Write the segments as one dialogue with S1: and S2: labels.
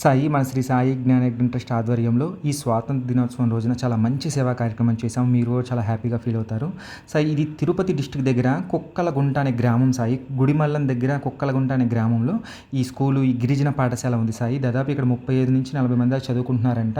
S1: సాయి మన శ్రీ సాయి జ్ఞానయజ్ఞం ట్రస్ట్ ఆధ్వర్యంలో ఈ స్వాతంత్ర దినోత్సవం రోజున చాలా మంచి సేవా కార్యక్రమం చేశాం. మీరు కూడా చాలా హ్యాపీగా ఫీల్ అవుతారు. సాయి ఇది తిరుపతి డిస్ట్రిక్ట్ దగ్గర కుక్కలగుంట అనే గ్రామం సాయి. గుడిమల్లం దగ్గర కుక్కలగుంట అనే గ్రామంలో ఈ స్కూలు ఈ గిరిజన పాఠశాల ఉంది సాయి. దాదాపు ఇక్కడ 35-40 మంది దాకా చదువుకుంటున్నారంట.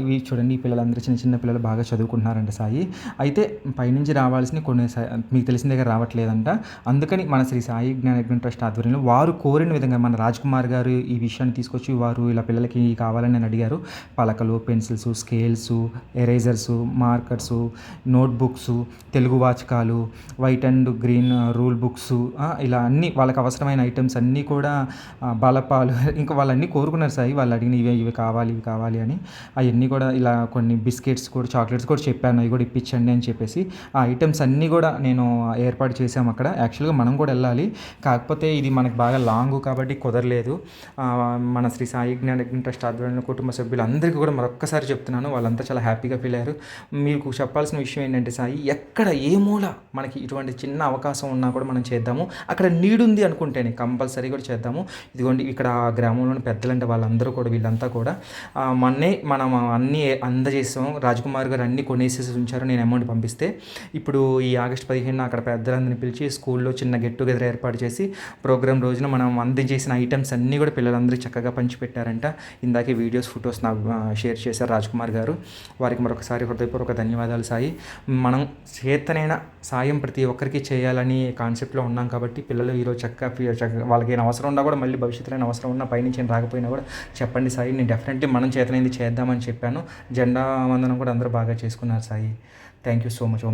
S1: ఇవి చూడండి, ఈ పిల్లలందరూ చిన్న చిన్న పిల్లలు బాగా చదువుకుంటున్నారంట సాయి. అయితే పైనుంచి రావాల్సిన కొన్ని మీకు తెలిసిన దగ్గర రావట్లేదంట. అందుకని మన శ్రీ సాయి జ్ఞానయజ్ఞం ట్రస్ట్ ఆధ్వర్యంలో వారు కోరిన విధంగా మన రాజ్ కుమార్ గారు ఈ విషయాన్ని తీసుకొచ్చి వారు ఇలా పిల్లలకి కావాలని నన్ను అడిగారు. పలకలు, pencils, scales, erasers, markers, notebooks, Telugu వాచకాలు, white and green rule books, ఇలా అన్నీ వాళ్ళకి అవసరమైన ఐటమ్స్ అన్నీ కూడా, బలపాలు, ఇంకా వాళ్ళన్నీ కోరుకున్నారు సాయి. వాళ్ళు అడిగిన ఇవి కావాలి ఇవి కావాలి అని. అవన్నీ కూడా ఇలా కొన్ని బిస్కెట్స్ కూడా, చాక్లెట్స్ కూడా చెప్పాను, అవి కూడా ఇప్పించండి అని చెప్పేసి ఆ ఐటమ్స్ అన్నీ కూడా నేను ఏర్పాటు చేశాము అక్కడ. యాక్చువల్గా మనం కూడా వెళ్ళాలి, కాకపోతే ఇది మనకు బాగా లాంగ్ కాబట్టి కుదరలేదు. మన శ్రీ సాయి జ్ఞానయజ్ఞం ట్రస్ట్ ఆధ్వర్యంలో కుటుంబ సభ్యులందరికీ కూడా మరొక్కసారి చెప్తున్నాను, వాళ్ళంతా చాలా హ్యాపీగా ఫీల్ అయ్యారు. మీకు చెప్పాల్సిన విషయం ఏంటంటే సాయి, ఎక్కడ ఏ మూల మనకి ఇటువంటి చిన్న అవకాశం ఉన్నా కూడా మనం చేద్దాము. అక్కడ నీడ్ ఉంది అనుకుంటేనే కంపల్సరీ కూడా చేద్దాము. ఇదిగోండి, ఇక్కడ గ్రామంలోని పెద్దలంటే వాళ్ళందరూ కూడా, వీళ్ళంతా కూడా మనం అన్నీ అందజేసాము. రాజ్కుమార్ గారు అన్నీ కొనేసేసి ఉంచారు నేను అమౌంట్ పంపిస్తే. ఇప్పుడు ఈ ఆగస్టు 15 అక్కడ పెద్దలందరినీ పిలిచి స్కూల్లో చిన్న గెట్ టుగెదర్ ఏర్పాటు చేసి ప్రోగ్రామ్ రోజున మనం అందజేసిన ఐటమ్స్ అన్నీ కూడా పిల్లలందరూ చక్కగా పంచిపెట్టారంట. ఇందాకే వీడియోస్, ఫొటోస్ నాకు షేర్ చేశారు రాజ్కుమార్ గారు. వారికి మరొకసారి హృదయపూర్వక ధన్యవాదాలు సాయి. మనం చేతనైన సాయం ప్రతి ఒక్కరికి చేయాలని కాన్సెప్ట్లో ఉన్నాం కాబట్టి పిల్లలు ఈరోజు చక్కగా వాళ్ళకి ఏమైనా అవసరం ఉన్నా కూడా, మళ్ళీ భవిష్యత్తులో అయినా అవసరం ఉన్నా, పైనుంచి ఏం రాకపోయినా కూడా చెప్పండి సాయి, నేను డెఫినెట్లీ మనం చేతనైంది చేద్దామని చెప్పాను. జెండా వందనం కూడా అందరూ బాగా చేసుకున్నారు Sai. Thank you so much.